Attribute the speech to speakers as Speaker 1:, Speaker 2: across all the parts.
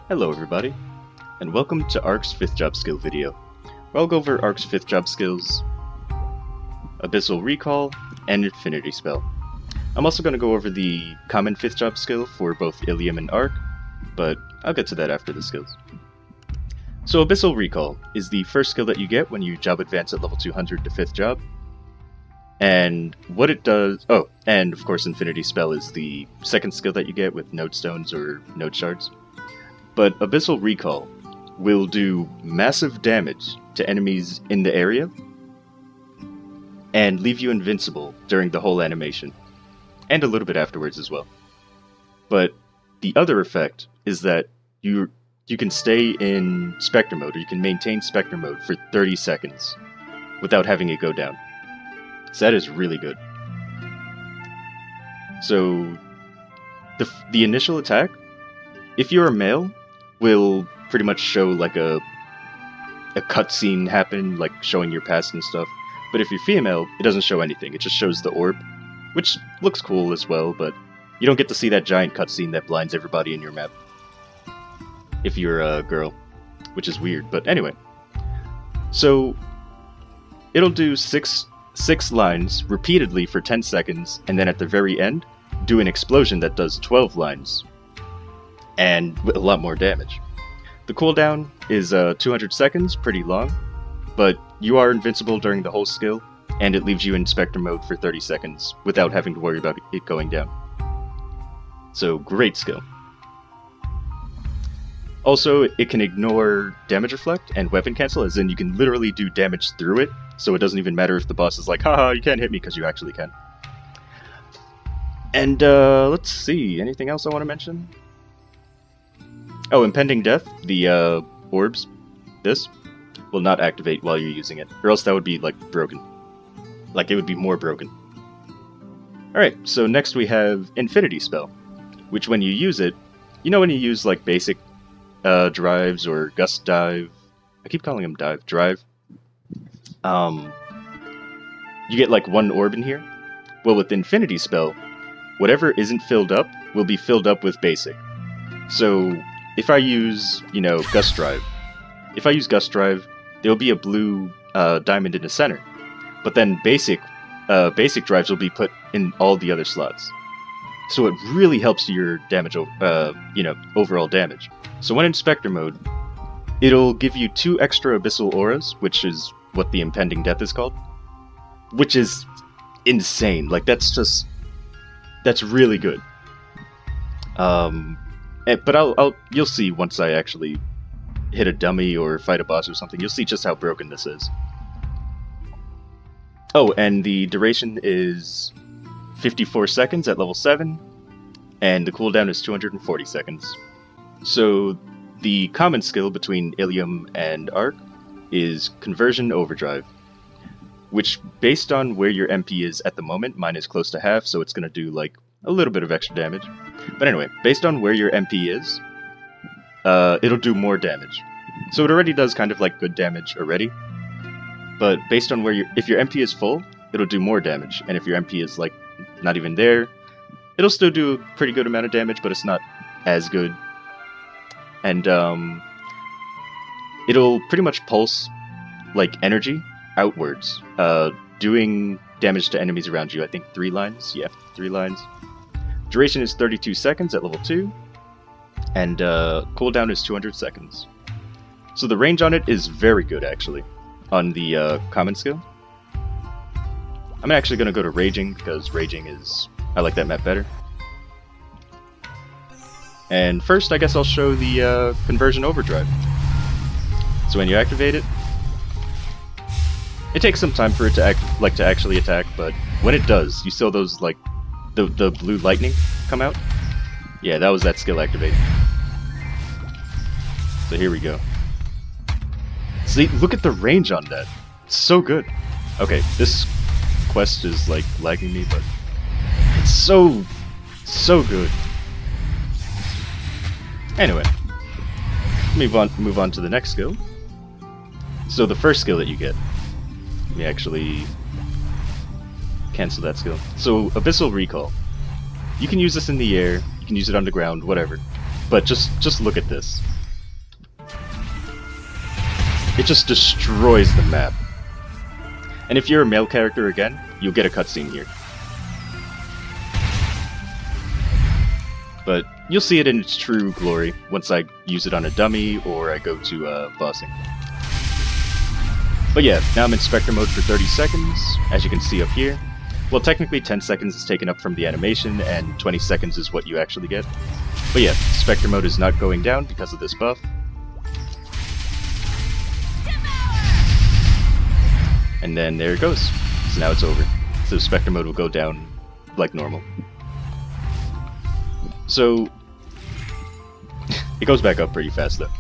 Speaker 1: Hello everybody, and welcome to Ark's 5th job skill video, where I'll go over Ark's 5th job skills, Abyssal Recall, and Infinispell. I'm also going to go over the common 5th job skill for both Ilium and Ark, but I'll get to that after the skills. So Abyssal Recall is the first skill that you get when you job advance at level 200 to 5th job. And what it does... Oh, and of course Infinispell is the second skill that you get with node stones or node shards. But Abyssal Recall will do massive damage to enemies in the area and leave you invincible during the whole animation, and a little bit afterwards as well. But the other effect is that you can stay in Spectre mode, or you can maintain Spectre mode for 30 seconds without having it go down. So that is really good. So the initial attack, if you're a male, will pretty much show like a cutscene happen, like showing your past and stuff. But if you're female, it doesn't show anything. It just shows the orb, which looks cool as well, but you don't get to see that giant cutscene that blinds everybody in your map if you're a girl, which is weird. But anyway, so it'll do six lines repeatedly for 10 seconds, and then at the very end, do an explosion that does 12 lines. And with a lot more damage. The cooldown is 200 seconds, pretty long, but you are invincible during the whole skill, and it leaves you in Spectre mode for 30 seconds without having to worry about it going down. So, great skill. Also, it can ignore damage reflect and weapon cancel, as in you can literally do damage through it, so it doesn't even matter if the boss is like, haha, you can't hit me, because you actually can. And, let's see, anything else I want to mention? Oh, Impending Death, the orbs, this, will not activate while you're using it, or else that would be, like, broken. Like, it would be more broken. Alright, so next we have Infinispell, which when you use it, you know when you use, like, basic drives or gust dive, I keep calling them drive, you get, like, one orb in here. Well, with Infinispell, whatever isn't filled up will be filled up with basic. So, if I use, Gust Drive, there'll be a blue diamond in the center. But then basic drives will be put in all the other slots. So it really helps your damage, overall damage. So when in Spectre mode, it'll give you 2 extra Abyssal Auras, which is what the Impending Death is called. Which is insane. Like, that's really good. But you'll see once I actually hit a dummy or fight a boss or something, you'll see just how broken this is. Oh, and the duration is 54 seconds at level 7, and the cooldown is 240 seconds. So, the common skill between Ilium and Ark is Conversion Overdrive, which, based on where your MP is at the moment, mine is close to half, so it's going to do, like, a little bit of extra damage. But anyway, based on where your MP is, it'll do more damage. So it already does kind of like good damage already, but based on if your MP is full, it'll do more damage, and if your MP is like not even there, it'll still do a pretty good amount of damage, but it's not as good. And it'll pretty much pulse like energy outwards, doing damage to enemies around you. I think 3 lines. Yeah, 3 lines. Duration is 32 seconds at level 2, and cooldown is 200 seconds. So the range on it is very good, actually, on the common skill. I'm actually going to go to Raging, because Raging I like that map better. And first, I guess I'll show the Conversion Overdrive. So when you activate it, it takes some time for it to actually attack, but when it does, you saw those, like, the blue lightning come out? Yeah, that was that skill activated. So here we go. See, look at the range on that. It's so good. Okay, this quest is, like, lagging me, but it's so good. Anyway, move on to the next skill. So the first skill that you get, let me actually cancel that skill. So, Abyssal Recall. You can use this in the air, you can use it underground, whatever. But just look at this. It just destroys the map. And if you're a male character again, you'll get a cutscene here. But you'll see it in its true glory once I use it on a dummy or I go to bossing. But yeah, now I'm in Spectre mode for 30 seconds, as you can see up here. Well, technically 10 seconds is taken up from the animation, and 20 seconds is what you actually get. But yeah, Spectre mode is not going down because of this buff. And then there it goes. So now it's over. So Spectre mode will go down like normal. So it goes back up pretty fast though.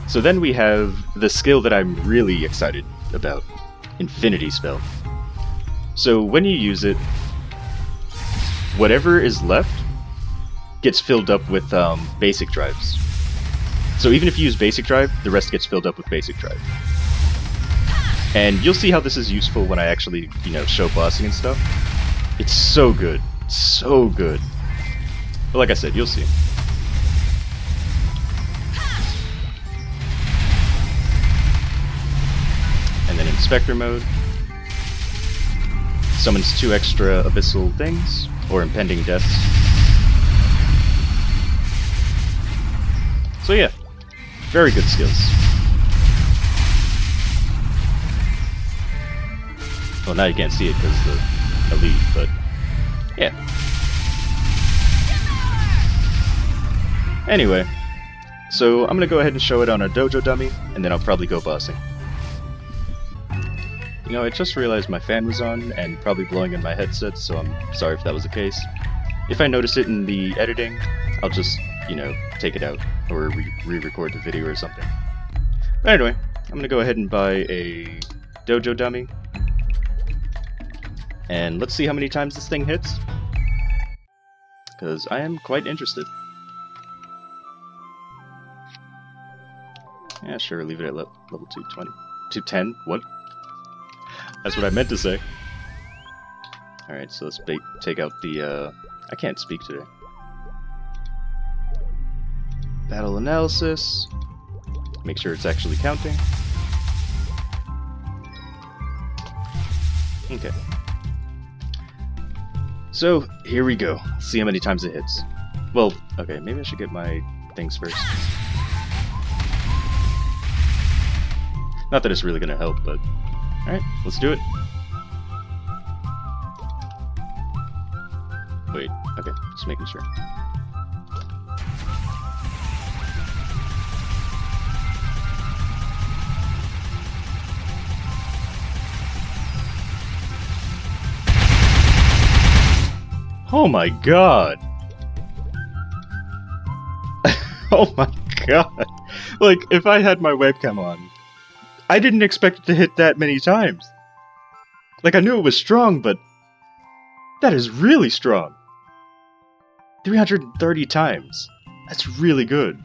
Speaker 1: So then we have the skill that I'm really excited about, Infinispell. So when you use it, whatever is left gets filled up with basic drives. So even if you use basic drive, the rest gets filled up with basic drive. And you'll see how this is useful when I actually, you know, show bossing and stuff. It's so good. So good. But like I said, you'll see. And then in Spectre mode, summons 2 extra Abyssal things, or impending deaths. So yeah, very good skills. Well, now you can't see it because the elite, but yeah. Anyway, so I'm gonna go ahead and show it on a dojo dummy, and then I'll probably go bossing. You know, I just realized my fan was on and probably blowing in my headset, so I'm sorry if that was the case. If I notice it in the editing, I'll just, you know, take it out or re-record the video or something. But anyway, I'm gonna go ahead and buy a dojo dummy. And let's see how many times this thing hits. Because I am quite interested. Yeah, sure, leave it at level 220. 210? What? That's what I meant to say. Alright, so let's take out the, I can't speak today. Battle analysis. Make sure it's actually counting. Okay. So, here we go. See how many times it hits. Well, okay, maybe I should get my things first. Not that it's really gonna help, but... Alright, let's do it. Wait, okay, just making sure. Oh my god! Oh my god! Like, if I had my webcam on, I didn't expect it to hit that many times. Like, I knew it was strong, but that is really strong. 330 times. That's really good.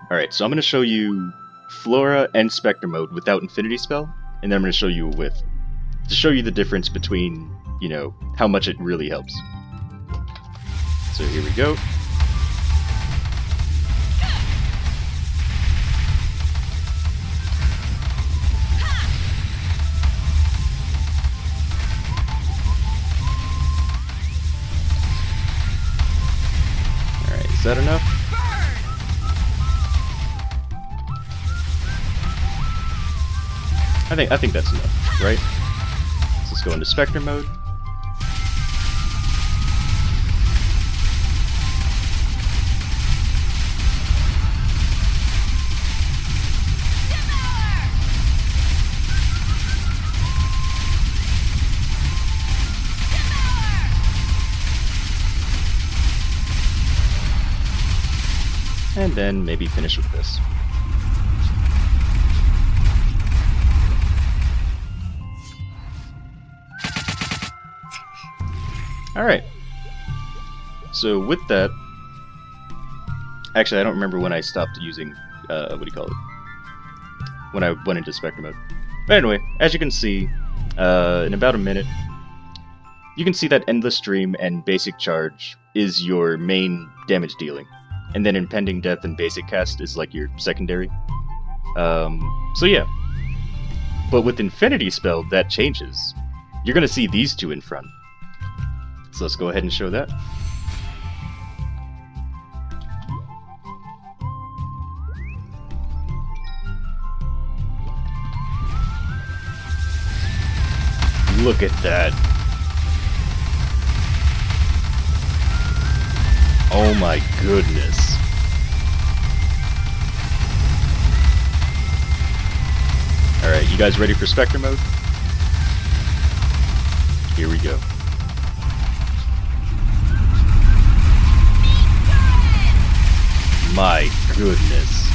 Speaker 1: Alright, so I'm going to show you Flora and Spectre mode without Infinispell, and then I'm going to show you with, to show you the difference between, you know, how much it really helps. So here we go. Is that enough? I think that's enough, right? So let's go into Spectre mode. And then maybe finish with this. Alright. So with that... Actually, I don't remember when I stopped using... what do you call it? When I went into Spectre mode. But anyway, as you can see, in about a minute, you can see that Endless Stream and Basic Charge is your main damage dealing. And then Impending Death and Basic Cast is like your secondary. So yeah. But with Infinispell, that changes. You're gonna see these two in front. So let's go ahead and show that. Look at that. Oh my goodness. Alright, you guys ready for Spectre mode? Here we go. My goodness.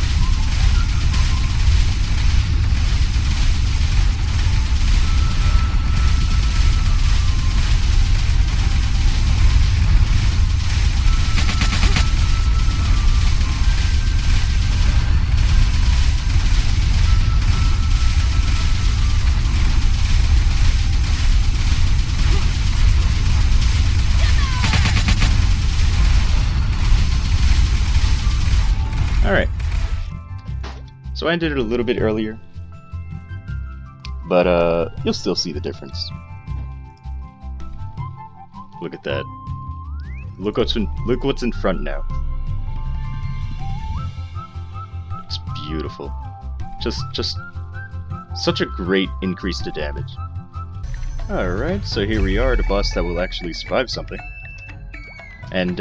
Speaker 1: Alright, so I ended it a little bit earlier, but you'll still see the difference. Look at that. Look what's in front now. It's beautiful. Just such a great increase to damage. Alright, so here we are at a boss that will actually survive something. And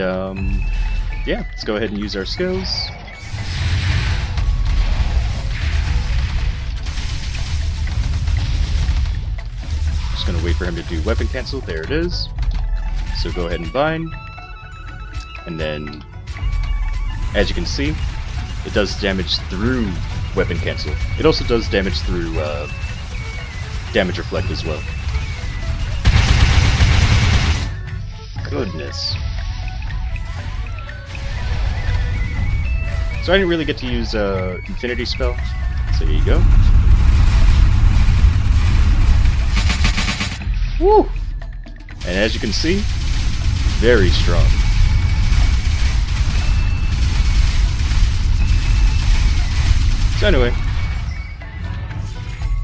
Speaker 1: yeah, let's go ahead and use our skills. Just gonna wait for him to do weapon cancel. There it is. So go ahead and bind. And then, as you can see, it does damage through weapon cancel. It also does damage through damage reflect as well. Goodness. So I didn't really get to use Infinispell. So here you go. Woo! And as you can see, very strong. So anyway,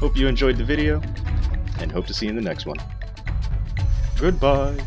Speaker 1: hope you enjoyed the video, and hope to see you in the next one. Goodbye!